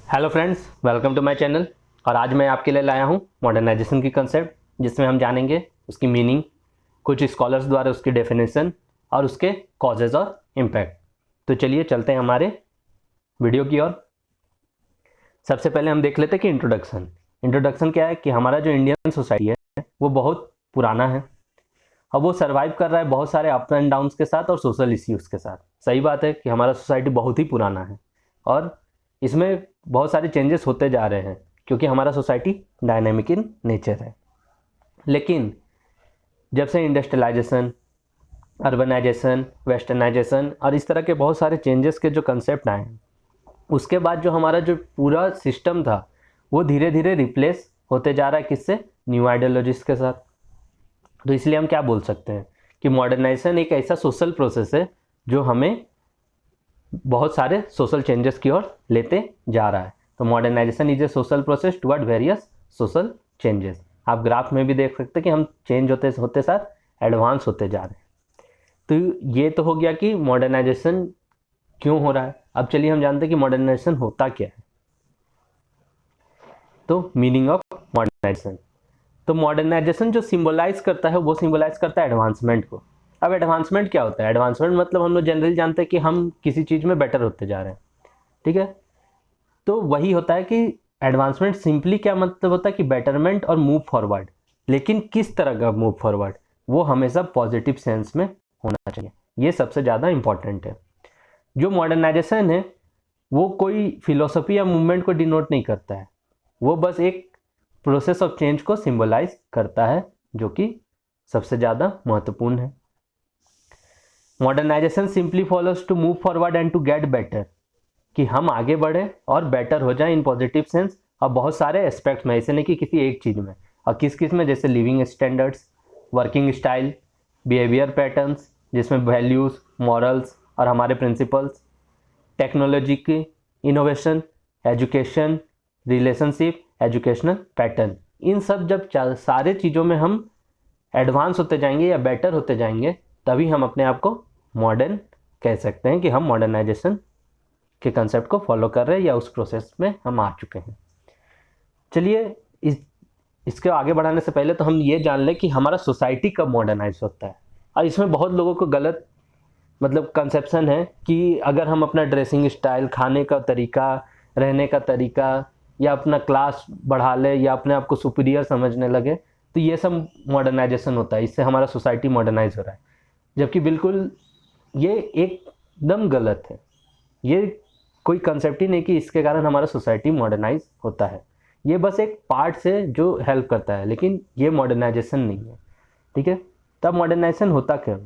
Hello friends, welcome to my channel. और आज मैं आपके लिए लाया हूँ मॉडर्नाइजेशन की कंसेप्ट, जिसमें हम जानेंगे उसकी मीनिंग, कुछ स्कॉलर्स द्वारा उसकी डेफिनेशन और उसके कॉजेज और इम्पैक्ट। तो चलिए चलते हैं हमारे वीडियो की ओर। सबसे पहले हम देख लेते हैं कि इंट्रोडक्शन क्या है। कि हमारा जो इंडियन सोसाइटी है वो बहुत पुराना है और वो सर्वाइव कर रहा है बहुत सारे अप एंड डाउन्स के साथ और सोशल इश्यूज़ के साथ। सही बात है कि हमारा सोसाइटी बहुत ही पुराना है और इसमें बहुत सारे चेंजेस होते जा रहे हैं, क्योंकि हमारा सोसाइटी डायनेमिक इन नेचर है। लेकिन जब से इंडस्ट्रियलाइजेशन, अर्बनाइजेशन, वेस्टर्नाइजेशन और इस तरह के बहुत सारे चेंजेस के जो कंसेप्ट आए हैं, उसके बाद जो हमारा जो पूरा सिस्टम था वो धीरे धीरे रिप्लेस होते जा रहा है। किससे? न्यू आइडियोलॉजीज के साथ। तो इसलिए हम क्या बोल सकते हैं कि मॉडर्नाइजेशन एक ऐसा सोशल प्रोसेस है जो हमें बहुत सारे सोशल चेंजेस की ओर लेते जा रहा है। तो modernisation is a social process toward various social changes. आप ग्राफ में भी देख सकते हैं कि हम चेंज होते होते साथ एडवांस होते जा रहे हैं। तो ये तो हो गया कि मॉडर्नाइजेशन क्यों हो रहा है। अब चलिए हम जानते हैं कि मॉडर्नाइजेशन होता क्या है। तो मीनिंग ऑफ मॉडर्नाइजेशन, तो मॉडर्नाइजेशन जो सिंबलाइज करता है वो सिंबलाइज करता है एडवांसमेंट को। अब एडवांसमेंट क्या होता है? एडवांसमेंट मतलब हम लोग जनरली जानते हैं कि हम किसी चीज़ में बेटर होते जा रहे हैं, ठीक है। तो वही होता है कि एडवांसमेंट सिंपली क्या मतलब होता है कि बेटरमेंट और मूव फॉरवर्ड। लेकिन किस तरह का मूव फॉरवर्ड? वो हमेशा पॉजिटिव सेंस में होना चाहिए। ये सबसे ज़्यादा इंपॉर्टेंट है। जो मॉडर्नाइजेशन है वो कोई फिलोसफी या मूवमेंट को डिनोट नहीं करता है, वो बस एक प्रोसेस ऑफ चेंज को सिंबलाइज करता है, जो कि सबसे ज़्यादा महत्वपूर्ण है। Modernisation simply follows to move forward and to get better, कि हम आगे बढ़े और बेटर हो जाए इन पॉजिटिव सेंस। और बहुत सारे एस्पेक्ट्स में, ऐसे नहीं कि किसी एक चीज़ में। और किस किस में? जैसे living standards, working style, behaviour patterns जिसमें वैल्यूज़, मॉरल्स और हमारे प्रिंसिपल्स, टेक्नोलॉजी की innovation, education, relationship, educational pattern, इन सब जब सारे चीज़ों में हम एडवांस होते जाएंगे या बेटर होते जाएंगे, तभी हम अपने आप को मॉडर्न कह सकते हैं कि हम मॉडर्नाइजेशन के कंसेप्ट को फॉलो कर रहे हैं या उस प्रोसेस में हम आ चुके हैं। चलिए इसके आगे बढ़ाने से पहले तो हम ये जान लें कि हमारा सोसाइटी कब मॉडर्नाइज होता है। और इसमें बहुत लोगों को गलत मतलब कंसेप्शन है कि अगर हम अपना ड्रेसिंग स्टाइल, खाने का तरीका, रहने का तरीका या अपना क्लास बढ़ा ले या अपने आप को सुपीरियर समझने लगे तो ये सब मॉडर्नाइजेशन होता है, इससे हमारा सोसाइटी मॉडर्नाइज हो रहा है। जबकि बिल्कुल ये एकदम गलत है। ये कोई कंसेप्ट ही नहीं कि इसके कारण हमारा सोसाइटी मॉडर्नाइज होता है। ये बस एक पार्ट से जो हेल्प करता है, लेकिन ये मॉडर्नाइजेशन नहीं है, ठीक है। तब मॉडर्नाइजेशन होता क्या?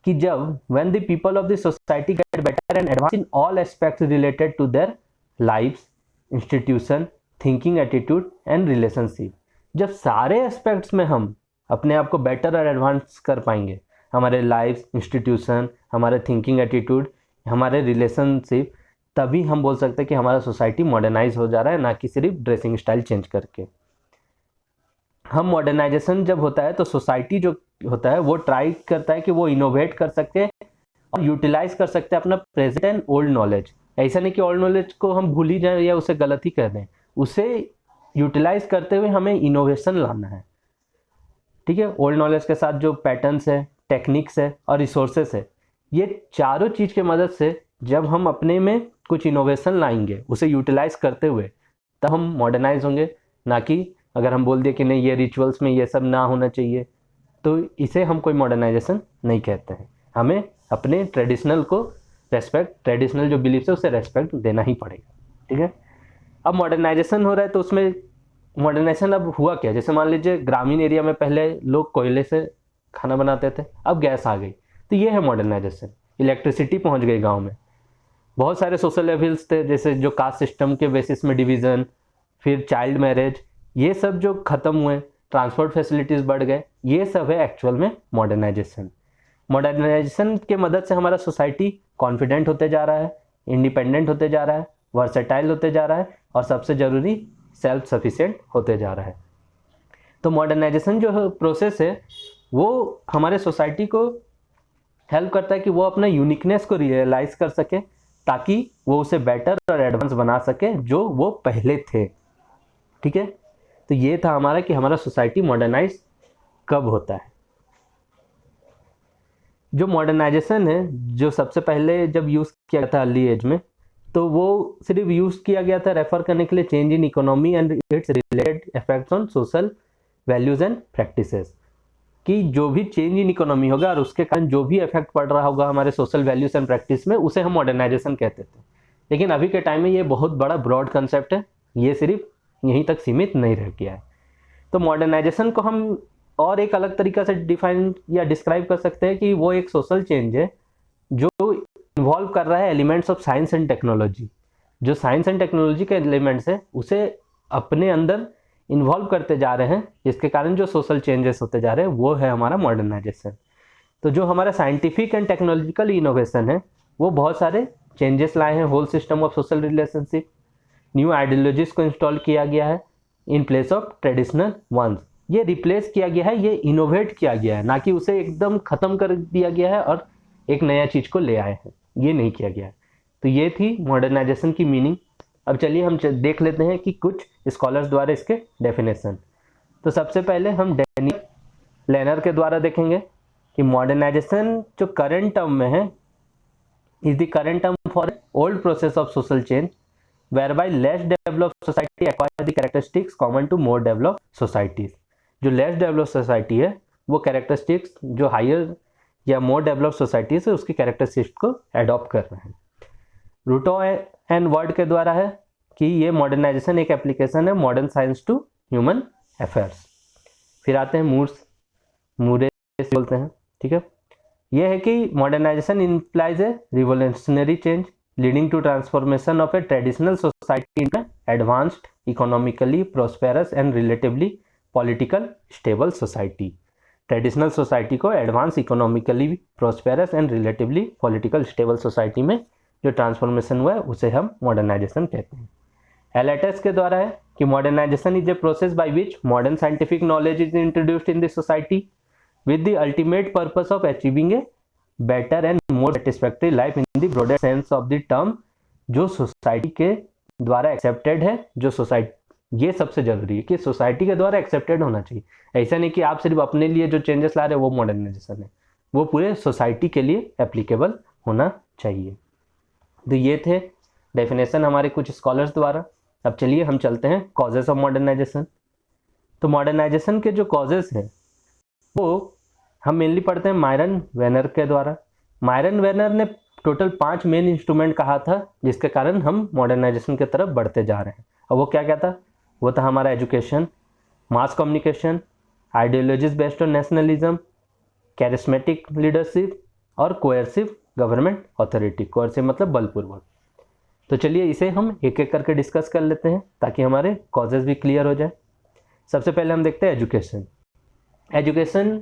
कि जब when the people of the society get better and advance in all aspects related to their lives, institution, thinking attitude and relationship, जब सारे एस्पेक्ट्स में हम अपने आप को बेटर और एडवांस कर पाएंगे, हमारे लाइफ, इंस्टीट्यूशन, हमारे थिंकिंग एटीट्यूड, हमारे रिलेशनशिप, तभी हम बोल सकते हैं कि हमारा सोसाइटी मॉडर्नाइज हो जा रहा है, ना कि सिर्फ ड्रेसिंग स्टाइल चेंज करके। हम मॉडर्नाइजेशन जब होता है तो सोसाइटी जो होता है वो ट्राई करता है कि वो इनोवेट कर सकते हैं और यूटिलाइज कर सकते हैं अपना प्रेजेंट एंड ओल्ड नॉलेज। ऐसा नहीं कि ओल्ड नॉलेज को हम भूल ही जाएं या उसे गलत ही कर दें, उसे यूटिलाइज करते हुए हमें इनोवेशन लाना है, ठीक है। ओल्ड नॉलेज के साथ जो पैटर्न्स है, टेक्निक्स है और रिसोर्सेस है, ये चारों चीज़ के मदद से जब हम अपने में कुछ इनोवेशन लाएंगे उसे यूटिलाइज करते हुए, तब हम मॉडर्नाइज होंगे। ना कि अगर हम बोल दिए कि नहीं ये रिचुअल्स में ये सब ना होना चाहिए, तो इसे हम कोई मॉडर्नाइजेशन नहीं कहते हैं। हमें अपने ट्रेडिशनल को रेस्पेक्ट, ट्रेडिशनल जो बिलीफ है उसे रेस्पेक्ट देना ही पड़ेगा, ठीक है। अब मॉडर्नाइजेशन हो रहा है तो उसमें मॉडर्नाइजेशन अब हुआ क्या? जैसे मान लीजिए ग्रामीण एरिया में पहले लोग कोयले से खाना बनाते थे, अब गैस आ गई, तो ये है मॉडर्नाइजेशन। इलेक्ट्रिसिटी पहुंच गई गांव में। बहुत सारे सोशल लेवल्स थे, जैसे जो कास्ट सिस्टम के बेसिस में डिवीज़न, फिर चाइल्ड मैरिज, ये सब जो ख़त्म हुए, ट्रांसपोर्ट फैसिलिटीज़ बढ़ गए, ये सब है एक्चुअल में मॉडर्नाइजेशन। मॉडर्नाइजेशन के मदद से हमारा सोसाइटी कॉन्फिडेंट होते जा रहा है, इंडिपेंडेंट होते जा रहा है, वर्सेटाइल होते जा रहा है और सबसे ज़रूरी सेल्फ सफिशिएंट होते जा रहा है। तो मॉडर्नाइजेशन जो प्रोसेस है वो हमारे सोसाइटी को हेल्प करता है कि वो अपना यूनिकनेस को रियलाइज़ कर सके ताकि वो उसे बेटर और एडवांस बना सके जो वो पहले थे। ठीक है, तो ये था हमारा कि हमारा सोसाइटी मॉडर्नाइज कब होता है। जो मॉडर्नाइजेशन है, जो सबसे पहले जब यूज़ किया गया था अर्ली एज में, तो वो सिर्फ यूज़ किया गया था रेफर करने के लिए change in economy and it's related effects on social values and practices, कि जो भी चेंज इन इकोनॉमी होगा और उसके कारण जो भी इफेक्ट पड़ रहा होगा हमारे सोशल वैल्यूज एंड प्रैक्टिस में, उसे हम मॉडर्नाइजेशन कहते थे। लेकिन अभी के टाइम में ये बहुत बड़ा ब्रॉड कंसेप्ट है, ये सिर्फ यहीं तक सीमित नहीं रह गया है। तो मॉडर्नाइजेशन को हम और एक अलग तरीका से डिफाइन या डिस्क्राइब कर सकते हैं कि वो एक सोशल चेंज है जो इन्वॉल्व कर रहा है elements of science and technology. जो साइंस एंड टेक्नोलॉजी के एलिमेंट्स है उसे अपने अंदर इन्वॉल्व करते जा रहे हैं, जिसके कारण जो सोशल चेंजेस होते जा रहे हैं वो है हमारा मॉडर्नाइजेशन। तो जो हमारा साइंटिफिक एंड टेक्नोलॉजिकल इनोवेशन है वो बहुत सारे चेंजेस लाए हैं whole system of social relationship. New ideologies को इंस्टॉल किया गया है in place of traditional ones. ये रिप्लेस किया गया है, ये इनोवेट किया गया है, ना कि उसे एकदम ख़त्म कर दिया गया है और एक नया चीज़ को ले आए हैं, ये नहीं किया गया है। तो ये थी मॉडर्नाइजेशन की मीनिंग। अब चलिए हम देख लेते हैं कि कुछ स्कॉलर्स द्वारा इसके डेफिनेशन। तो सबसे पहले हम डेनियल लेनर के द्वारा देखेंगे कि मॉडर्नाइजेशन जो करंट टर्म में है is the current term for old process of social change whereby less developed society acquire the characteristics common to more developed societies। जो लेस डेवलप सोसाइटी है वो कैरेक्टरिस्टिक्स जो हायर या मोर डेवलप सोसाइटीज है उसकी characteristics को एडॉप्ट कर रहे हैं। रूटो एंड वर्ड के द्वारा है कि ये मॉडर्नाइजेशन एक एप्लीकेशन है modern science to human affairs. फिर आते हैं मूरे बोलते हैं। ठीक है, ये है कि modernisation implies a revolutionary change leading to transformation of a traditional society into an advanced, economically prosperous and relatively political stable society। Traditional society को advance, economically prosperous and relatively political stable society में जो transformation हुआ है उसे हम modernisation कहते हैं। एलेटस के द्वारा है कि modernisation is a process by which modern scientific knowledge is introduced in this society with the ultimate purpose of achieving a better and more satisfactory life in the broader sense of the term. जो society के द्वारा accepted है, जो society, ये सबसे जरूरी है कि सोसाइटी के द्वारा एक्सेप्टेड होना चाहिए। ऐसा नहीं कि आप सिर्फ अपने लिए जो चेंजेस ला रहे हैं वो मॉडर्नाइजेशन है, वो पूरे सोसाइटी के लिए एप्लीकेबल होना चाहिए। तो ये थे डेफिनेशन हमारे कुछ स्कॉलर्स द्वारा। अब चलिए हम चलते हैं कॉजेस ऑफ मॉडर्नाइजेशन। तो मॉडर्नाइजेशन के जो कॉजेस हैं वो हम मेनली पढ़ते हैं मायरन वेनर के द्वारा। मायरन वेनर ने टोटल 5 मेन इंस्ट्रूमेंट कहा था जिसके कारण हम मॉडर्नाइजेशन की तरफ बढ़ते जा रहे हैं। और वो क्या क्या था? वो था हमारा education, mass communication, ideologies based on nationalism, charismatic leadership और कोएर्सिव गवर्नमेंट अथॉरिटी। कोएर्सिव मतलब बलपूर्वक। तो चलिए इसे हम एक एक करके डिस्कस कर लेते हैं ताकि हमारे कॉजेज भी क्लियर हो जाए। सबसे पहले हम देखते हैं एजुकेशन। एजुकेशन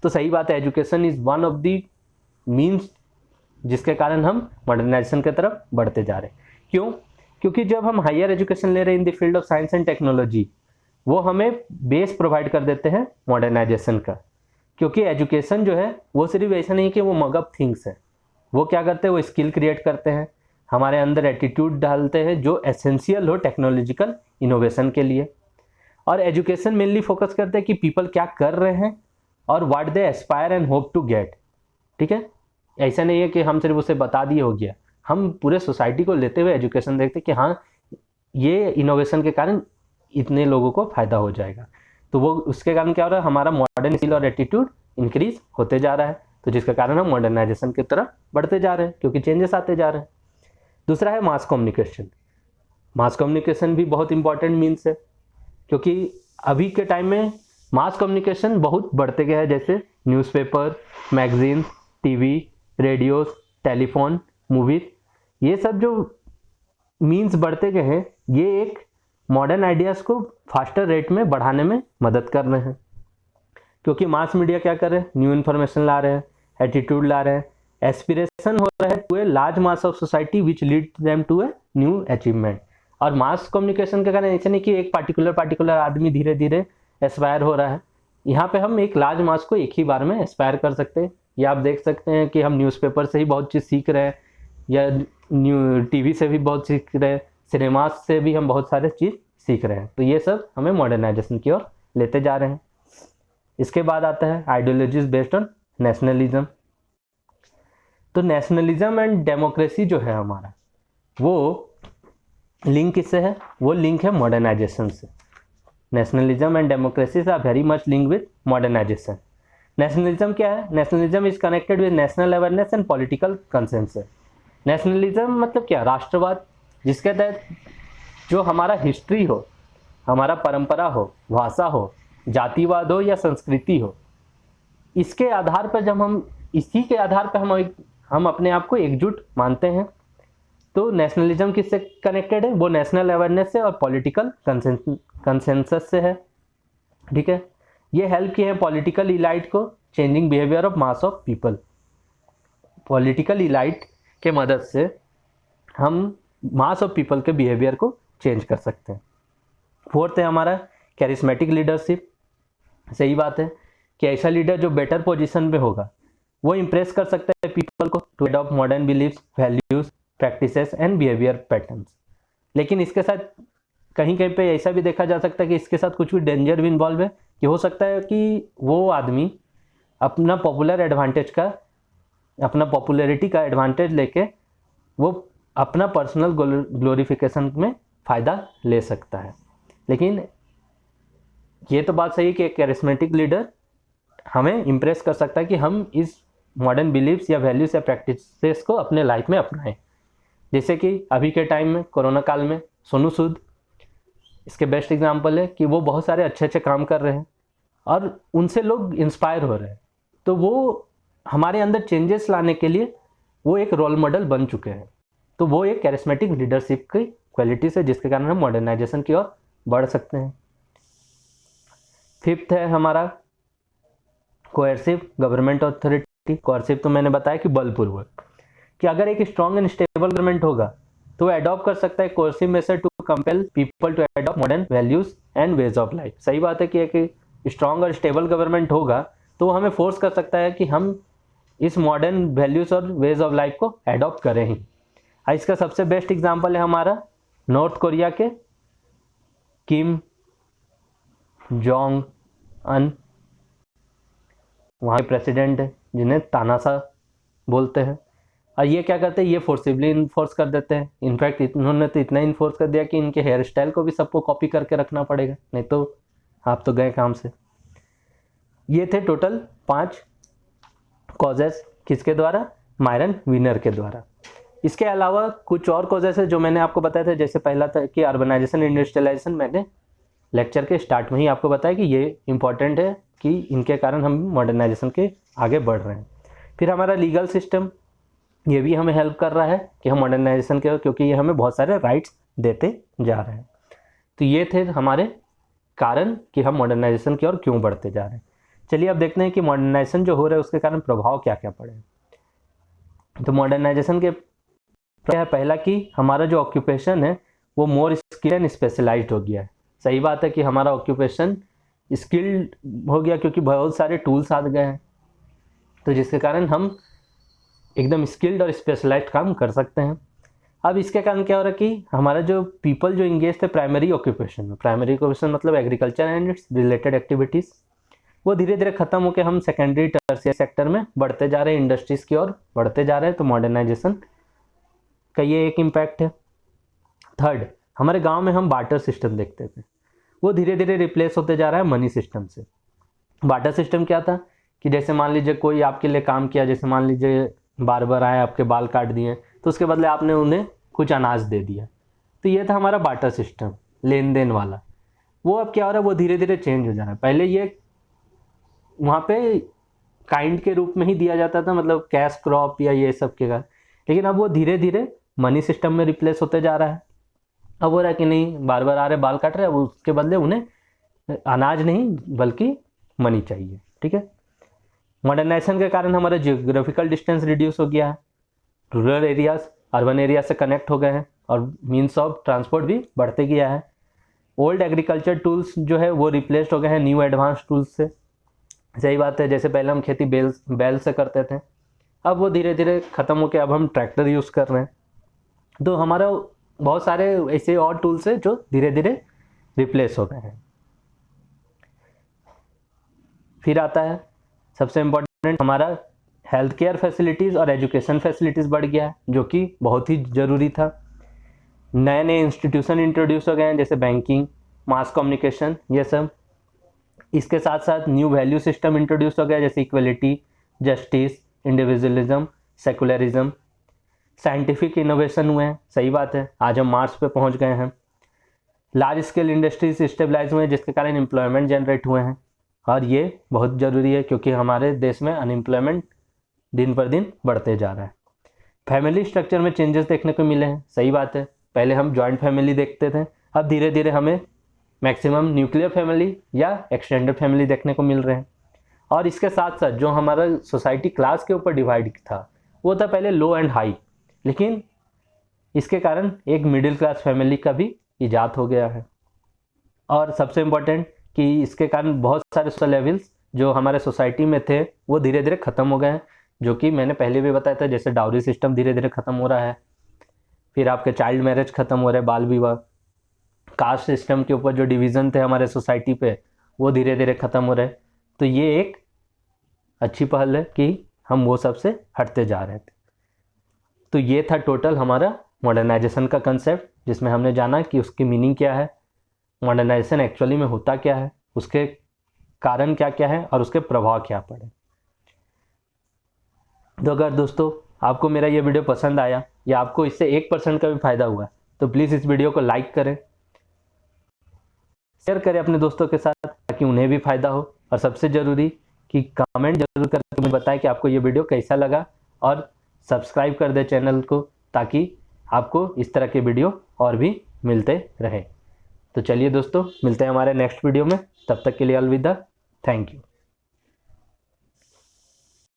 तो सही बात है, education is one of the means जिसके कारण हम मॉडर्नाइजेशन की तरफ बढ़ते जा रहे हैं। क्यों? क्योंकि जब हम हायर एजुकेशन ले रहे हैं in the field of science and technology, वो हमें बेस प्रोवाइड कर देते हैं मॉडर्नाइजेशन का। क्योंकि एजुकेशन जो है वो सिर्फ ऐसा नहीं कि वो मगअप थिंग्स है, वो क्या करते हैं, वो स्किल क्रिएट करते हैं, हमारे अंदर एटीट्यूड डालते हैं जो एसेंशियल हो टेक्नोलॉजिकल इनोवेशन के लिए। और एजुकेशन मेनली फोकस करते हैं कि पीपल क्या कर रहे हैं और what they aspire and hope to get. ठीक है, ऐसा नहीं है कि हम सिर्फ उसे बता दिए हो गया, हम पूरे सोसाइटी को लेते हुए एजुकेशन देखते कि हाँ ये इनोवेशन के कारण इतने लोगों को फायदा हो जाएगा। तो वो उसके कारण क्या हो रहा है, हमारा मॉडर्न स्किल और एटीट्यूड इंक्रीज होते जा रहा है, तो जिसके कारण हम मॉडर्नाइजेशन की तरफ बढ़ते जा रहे हैं क्योंकि चेंजेस आते जा रहे हैं। दूसरा है मास कम्युनिकेशन। मास कम्युनिकेशन भी बहुत इंपॉर्टेंट मीन्स है क्योंकि अभी के टाइम में मास कम्युनिकेशन बहुत बढ़ते गए हैं, जैसे newspaper, magazine, TV, radios, telephone, movies, ये सब जो मीन्स बढ़ते गए हैं ये एक मॉडर्न आइडियाज़ को फास्टर रेट में बढ़ाने में मदद कर रहे हैं। क्योंकि मास मीडिया क्या कर रहे हैं, न्यू इन्फॉर्मेशन ला रहे हैं, एटीट्यूड ला रहे हैं, एस्पिरेशन हो रहा है to a large mass of society which lead them to a new achievement. और मास कम्युनिकेशन के कारण ऐसे नहीं कि एक पार्टिकुलर आदमी धीरे धीरे एस्पायर हो रहा है, यहाँ पे हम एक लार्ज मास को एक ही बार में एस्पायर कर सकते हैं। या आप देख सकते हैं कि हम न्यूज़पेपर से ही बहुत चीज़ सीख रहे हैं या न्यू टीवी से भी बहुत सीख रहे हैं, सिनेमा से भी हम बहुत सारे चीज़ सीख रहे हैं। तो ये सब हमें मॉडर्नाइजेशन की ओर लेते जा रहे हैं। इसके बाद आता है आइडियोलॉजीज बेस्ड ऑन नेशनलिज्म। तो नेशनलिज्म एंड डेमोक्रेसी जो है हमारा, वो लिंक किससे है? वो लिंक है मॉडर्नाइजेशन से। Nationalism and democracy are very much link with modernisation. Nationalism क्या है? Nationalism is connected with national awareness and political consensus. Nationalism मतलब क्या? राष्ट्रवाद, जिसके तहत जो हमारा हिस्ट्री हो, हमारा परंपरा हो, भाषा हो, जातिवाद हो या संस्कृति हो, इसके आधार पर जब हम इसी के आधार पर हम अपने आप को एकजुट मानते हैं, तो नेशनलिज्म किससे कनेक्टेड है? वो नेशनल अवेयरनेस से और पॉलिटिकल कंसेंसस से है। ठीक है, ये हेल्प किए हैं पॉलिटिकल इलाइट को changing behaviour of mass of people. Political elite के मदद से हम मास ऑफ पीपल के बिहेवियर को चेंज कर सकते हैं। फोर्थ है हमारा कैरिस्मेटिक लीडरशिप। सही बात है कि ऐसा लीडर जो बेटर पोजीशन पे होगा, वो इंप्रेस कर सकता है पीपल को to adopt modern believes, values, practices and behaviour patterns. लेकिन इसके साथ कहीं कहीं पे ऐसा भी देखा जा सकता है कि इसके साथ कुछ भी डेंजर भी इन्वॉल्व है, कि हो सकता है कि वो आदमी अपना पॉपुलैरिटी का एडवांटेज लेके वो अपना पर्सनल ग्लोरिफिकेशन में फ़ायदा ले सकता है। लेकिन ये तो बात सही है कि एक कैरिस्मेटिक लीडर हमें इम्प्रेस कर सकता है कि हम इस मॉडर्न बिलीव्स या वैल्यूज या प्रैक्टिसेस को अपने लाइफ में अपनाएं। जैसे कि अभी के टाइम में कोरोना काल में सोनू सूद इसके बेस्ट एग्जाम्पल है कि वो बहुत सारे अच्छे अच्छे काम कर रहे हैं और उनसे लोग इंस्पायर हो रहे हैं। तो वो हमारे अंदर चेंजेस लाने के लिए वो एक रोल मॉडल बन चुके हैं। तो वो एक कैरिस्मेटिक लीडरशिप की क्वालिटीज है जिसके कारण हम मॉडर्नाइजेशन की ओर बढ़ सकते हैं। फिफ्थ है हमारा कोएर्सिव गवर्नमेंट अथॉरिटी। कोएर्सिव तो मैंने बताया कि बलपूर्वक, कि अगर एक स्ट्रॉन्ग एंड स्टेबल गवर्नमेंट होगा तो वो अडॉप्ट कर सकता है coercive method to compel people to adopt modern values and ways of life. सही बात है कि एक स्ट्रॉन्ग और स्टेबल गवर्नमेंट होगा तो वो हमें फोर्स कर सकता है कि हम इस मॉडर्न वैल्यूज और वेज ऑफ लाइफ को अडॉप्ट करें ही। इसका सबसे बेस्ट एग्जाम्पल है हमारा नॉर्थ कोरिया के किम जोंग अन, वहाँ के प्रेसिडेंट है जिन्हें तानाशाह बोलते हैं। और ये क्या करते हैं? ये फोर्सिबली इन्फोर्स कर देते हैं। इनफैक्ट इन्होंने तो इतना इन्फोर्स कर दिया कि इनके हेयर स्टाइल को भी सबको कॉपी करके रखना पड़ेगा, नहीं तो आप तो गए काम से। ये थे टोटल 5 कॉजेस, किसके द्वारा? मायरन वीनर के द्वारा। इसके अलावा कुछ और कॉजेस है जो मैंने आपको बताया था। जैसे पहला था कि अर्बनाइजेशन इंडस्ट्रियलाइजेशन, मैंने लेक्चर के स्टार्ट में ही आपको बताया कि ये इंपॉर्टेंट है कि इनके कारण हम मॉडर्नाइजेशन के आगे बढ़ रहे हैं। फिर हमारा लीगल सिस्टम, ये भी हमें हेल्प कर रहा है कि हम मॉडर्नाइजेशन के, क्योंकि ये हमें बहुत सारे राइट्स देते जा रहे हैं। तो ये थे हमारे कारण कि हम मॉडर्नाइजेशन की ओर क्यों बढ़ते जा रहे हैं। चलिए अब देखते हैं कि मॉडर्नाइजेशन जो हो रहा है उसके कारण प्रभाव क्या क्या पड़े। तो मॉडर्नाइजेशन के क्या है? पहला कि हमारा जो ऑक्यूपेशन है वो मोर स्किल्ड एंड स्पेशलाइज्ड हो गया है। सही बात है कि हमारा ऑक्यूपेशन स्किल्ड हो गया क्योंकि बहुत सारे टूल्स आ गए हैं, तो जिसके कारण हम एकदम स्किल्ड और स्पेशलाइज्ड काम कर सकते हैं। अब इसके कारण क्या हो रहा है कि हमारा जो पीपल जो इंगेज थे प्राइमरी ऑक्यूपेशन में, प्राइमरी ऑक्यूपेशन मतलब agriculture and it's related activities, वो धीरे धीरे खत्म होकर हम सेकेंडरी टर्शियरी सेक्टर में बढ़ते जा रहे हैं, इंडस्ट्रीज़ की ओर बढ़ते जा रहे हैं। तो मॉडर्नाइजेशन का ये एक इम्पैक्ट है। थर्ड, हमारे गांव में हम बार्टर सिस्टम देखते थे, वो धीरे धीरे रिप्लेस होते जा रहा है मनी सिस्टम से। बार्टर सिस्टम क्या था कि जैसे मान लीजिए कोई आपके लिए काम किया, जैसे मान लीजिए बार्बर आए आपके बाल काट दिए, तो उसके बदले आपने उन्हें कुछ अनाज दे दिया। तो ये था हमारा बार्टर सिस्टम, लेन देन वाला। वो अब क्या हो रहा है? वो धीरे धीरे चेंज हो जा रहा है। पहले ये वहाँ पे काइंड के रूप में ही दिया जाता था, मतलब कैश क्रॉप या ये सब के का, लेकिन अब वो धीरे धीरे मनी सिस्टम में रिप्लेस होते जा रहा है। अब हो रहा है कि नहीं, बार बार आ रहे बाल काट रहे, अब उसके बदले उन्हें अनाज नहीं बल्कि मनी चाहिए। ठीक है, मॉडर्नाइजेशन के कारण हमारा जियोग्राफिकल डिस्टेंस रिड्यूस हो गया है, रूरल एरियाज अर्बन एरिया से कनेक्ट हो गए हैं और मीन्स ऑफ ट्रांसपोर्ट भी बढ़ते गया है। ओल्ड एग्रीकल्चर टूल्स जो है वो रिप्लेस्ड हो गए हैं न्यू एडवांस टूल्स से। सही बात है, जैसे पहले हम खेती बैल से करते थे, अब वो धीरे धीरे ख़त्म होकर अब हम ट्रैक्टर यूज़ कर रहे हैं। तो हमारा बहुत सारे ऐसे और टूल्स है जो धीरे धीरे रिप्लेस हो गए हैं। फिर आता है सबसे इम्पोर्टेंट, हमारा हेल्थ केयर फैसिलिटीज़ और एजुकेशन फैसिलिटीज़ बढ़ गया है, जो कि बहुत ही ज़रूरी था। नए नए इंस्टीट्यूशन इंट्रोड्यूस हो गए हैं, जैसे बैंकिंग, मास कम्युनिकेशन, ये सब। इसके साथ साथ न्यू वैल्यू सिस्टम इंट्रोड्यूस हो गया, जैसे equality, justice, individualism, secularism. Scientific innovation हुए हैं, सही बात है, आज हम मार्स पे पहुंच गए हैं। लार्ज स्केल इंडस्ट्रीज स्टेबलाइज हुए हैं, जिसके कारण एम्प्लॉयमेंट जनरेट हुए हैं, और ये बहुत ज़रूरी है क्योंकि हमारे देश में अनएम्प्लॉयमेंट दिन पर दिन बढ़ते जा रहा है। फैमिली स्ट्रक्चर में चेंजेस देखने को मिले हैं, सही बात है, पहले हम जॉइंट फैमिली देखते थे, अब धीरे धीरे हमें मैक्सिमम न्यूक्लियर फैमिली या एक्सटेंडेड फैमिली देखने को मिल रहे हैं। और इसके साथ साथ जो हमारा सोसाइटी क्लास के ऊपर डिवाइड था, वो था पहले लो एंड हाई, लेकिन इसके कारण एक मिडिल क्लास फैमिली का भी इजाद हो गया है। और सबसे इम्पोर्टेंट कि इसके कारण बहुत सारे सोशल लेवल्स जो हमारे सोसाइटी में थे वो धीरे धीरे ख़त्म हो गए हैं, जो कि मैंने पहले भी बताया था, जैसे डाउरी सिस्टम धीरे धीरे ख़त्म हो रहा है, फिर आपके चाइल्ड मैरिज ख़त्म हो रहे हैं, बाल विवाह, कास्ट सिस्टम के ऊपर जो डिवीज़न थे हमारे सोसाइटी पे वो धीरे धीरे ख़त्म हो रहे हैं। तो ये एक अच्छी पहल है कि हम वो सब से हटते जा रहे थे। तो ये था टोटल हमारा मॉडर्नाइजेशन का कंसेप्ट, जिसमें हमने जाना कि उसकी मीनिंग क्या है, मॉडर्नाइजेशन एक्चुअली में होता क्या है, उसके कारण क्या क्या है और उसके प्रभाव क्या पड़े। तो अगर दोस्तों आपको मेरा ये वीडियो पसंद आया या आपको इससे 1% का भी फायदा हुआ तो प्लीज़ इस वीडियो को लाइक करें, शेयर करें अपने दोस्तों के साथ ताकि उन्हें भी फायदा हो, और सबसे ज़रूरी कि कमेंट जरूर करके मुझे बताएं कि आपको ये वीडियो कैसा लगा, और सब्सक्राइब कर दें चैनल को ताकि आपको इस तरह के वीडियो और भी मिलते रहें। तो चलिए दोस्तों, मिलते हैं हमारे नेक्स्ट वीडियो में, तब तक के लिए अलविदा, थैंक यू।